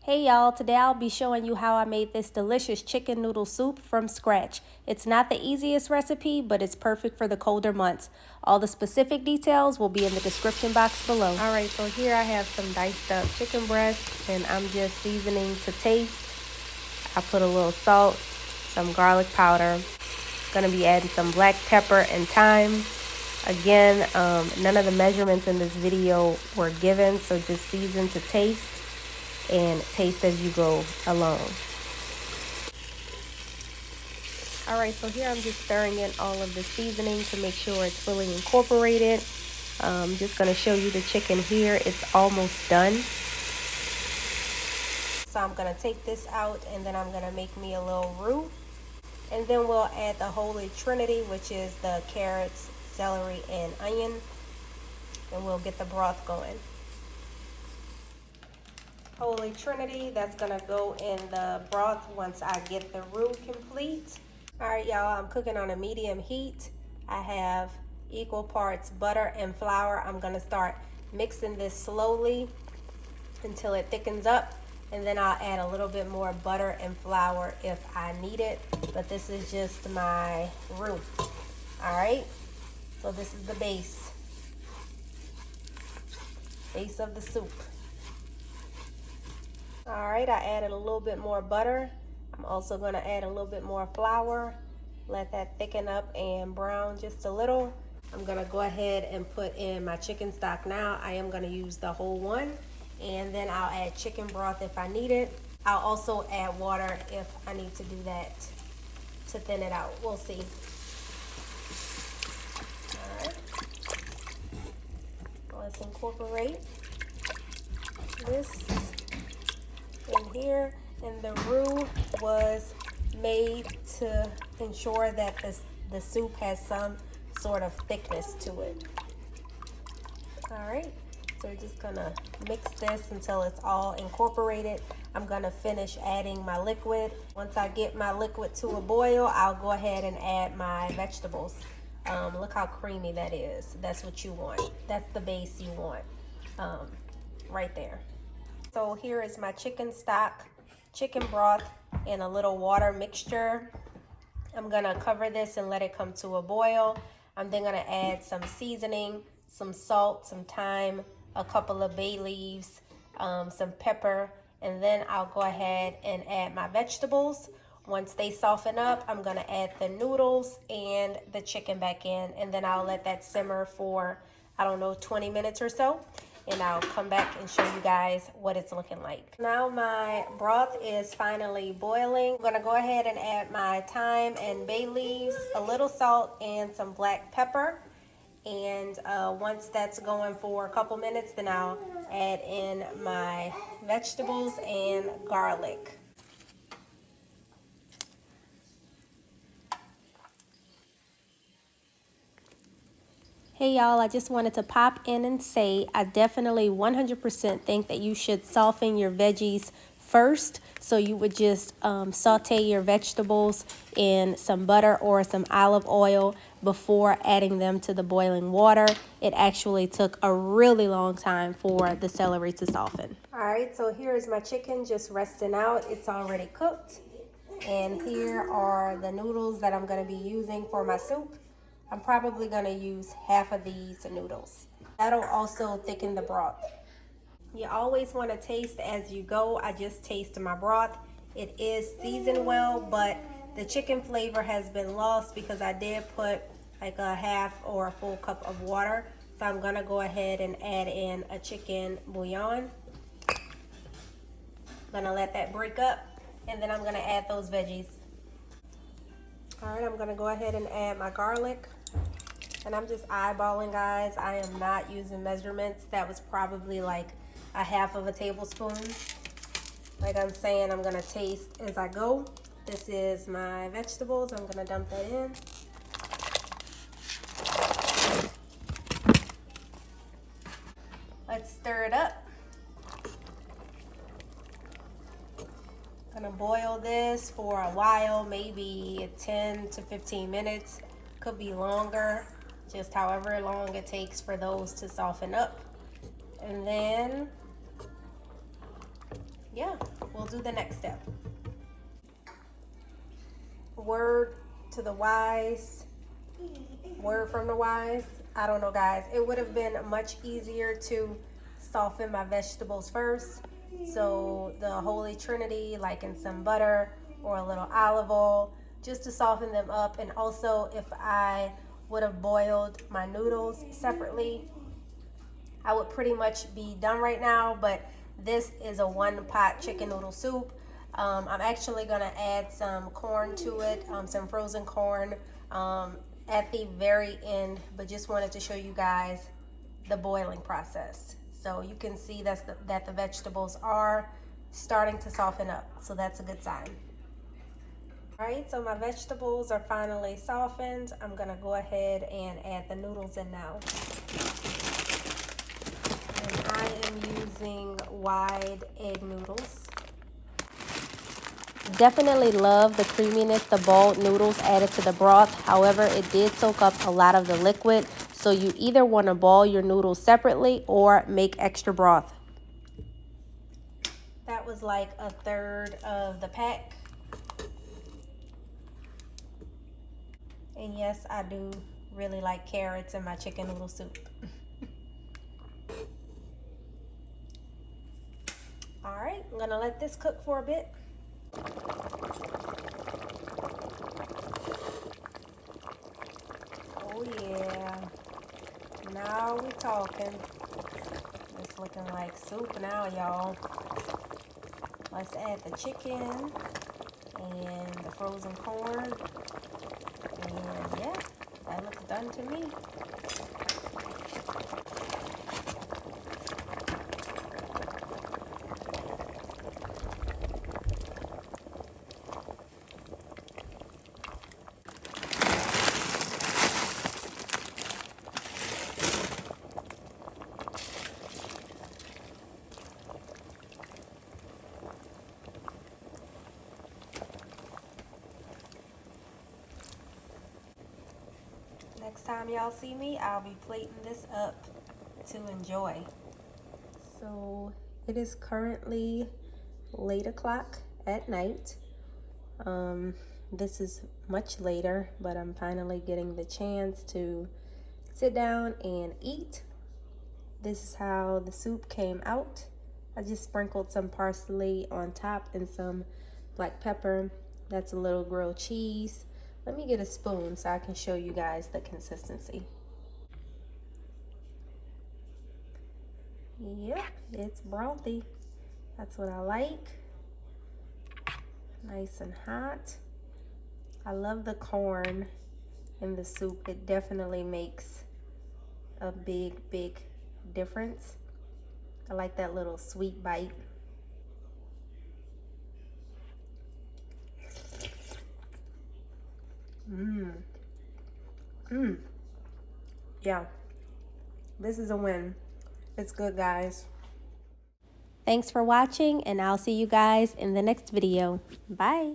Hey y'all, today I'll be showing you how I made this delicious chicken noodle soup from scratch. It's not the easiest recipe, but it's perfect for the colder months. All the specific details will be in the description box below. Alright, so here I have some diced up chicken breast and I'm just seasoning to taste. I put a little salt, some garlic powder. Gonna be adding some black pepper and thyme. Again, none of the measurements in this video were given, so just season to taste and taste as you go along. All right, so here I'm just stirring in all of the seasoning to make sure it's fully incorporated. I'm just gonna show you the chicken here. It's almost done. So I'm gonna take this out and then I'm gonna make me a little roux. And then we'll add the holy trinity, which is the carrots, celery, and onion. And we'll get the broth going. Holy trinity, that's gonna go in the broth once I get the roux complete. All right, y'all, I'm cooking on a medium heat. I have equal parts butter and flour. I'm gonna start mixing this slowly until it thickens up, and then I'll add a little bit more butter and flour if I need it, but this is just my roux. All right, so this is the base of the soup. All right, I added a little bit more butter. I'm also gonna add a little bit more flour. Let that thicken up and brown just a little. I'm gonna go ahead and put in my chicken stock now. I am gonna use the whole one, and then I'll add chicken broth if I need it. I'll also add water if I need to do that to thin it out. We'll see. All right, let's incorporate this in here, and the roux was made to ensure that the soup has some sort of thickness to it. All right, so we're just gonna mix this until it's all incorporated. I'm gonna finish adding my liquid. Once I get my liquid to a boil, I'll go ahead and add my vegetables. Look how creamy that is. That's what you want. That's the base you want, right there. So here is my chicken stock, chicken broth, and a little water mixture. I'm gonna cover this and let it come to a boil. I'm then gonna add some seasoning, some salt, some thyme, a couple of bay leaves, some pepper, and then I'll go ahead and add my vegetables. Once they soften up, I'm gonna add the noodles and the chicken back in, and then I'll let that simmer for, I don't know, 20 minutes or so. And I'll come back and show you guys what it's looking like. Now my broth is finally boiling. I'm gonna go ahead and add my thyme and bay leaves, a little salt, and some black pepper. And once that's going for a couple minutes, then I'll add in my vegetables and garlic. Hey y'all, I just wanted to pop in and say I definitely 100% think that you should soften your veggies first. So you would just saute your vegetables in some butter or some olive oil before adding them to the boiling water. It actually took a really long time for the celery to soften. All right, so here is my chicken just resting out. It's already cooked. And here are the noodles that I'm gonna be using for my soup. I'm probably gonna use half of these noodles. That'll also thicken the broth. You always wanna taste as you go. I just tasted my broth. It is seasoned well, but the chicken flavor has been lost because I did put like a half or a full cup of water. So I'm gonna go ahead and add in a chicken bouillon. I'm gonna let that break up, and then I'm gonna add those veggies. All right, I'm gonna go ahead and add my garlic. And I'm just eyeballing, guys. I am not using measurements. That was probably like a half of a tablespoon. Like I'm saying, I'm gonna taste as I go. This is my vegetables. I'm gonna dump that in. Let's stir it up. Gonna boil this for a while, maybe 10 to 15 minutes. Could be longer. Just however long it takes for those to soften up. And then, yeah, do the next step. Word to the wise, word from the wise. I don't know, guys. It would have been much easier to soften my vegetables first. So the Holy Trinity, like in some butter or a little olive oil, just to soften them up. And also, if I would have boiled my noodles separately, I would pretty much be done right now. But this is a one pot chicken noodle soup. I'm actually gonna add some corn to it, some frozen corn at the very end, but just wanted to show you guys the boiling process. So you can see that the vegetables are starting to soften up, so that's a good sign. All right, so my vegetables are finally softened. I'm gonna go ahead and add the noodles in now. And I am using wide egg noodles. Definitely love the creaminess the boiled noodles added to the broth. However, it did soak up a lot of the liquid, so you either want to boil your noodles separately or make extra broth. That was like a third of the pack. And yes, I do really like carrots in my chicken noodle soup. All right, I'm gonna let this cook for a bit. Oh yeah, now we talking. It's looking like soup now, y'all. Let's add the chicken and the frozen corn. And yeah, that looks done to me. Next time y'all see me, I'll be plating this up to enjoy. So it is currently late o'clock at night. This is much later, but I'm finally getting the chance to sit down and eat. This is how the soup came out. I just sprinkled some parsley on top and some black pepper. That's a little grilled cheese. Let me get a spoon so I can show you guys the consistency. Yep, it's brothy. That's what I like. Nice and hot. I love the corn in the soup. It definitely makes a big difference. I like that little sweet bite. Yeah, this is a win. It's good, guys. Thanks for watching, and I'll see you guys in the next video. Bye.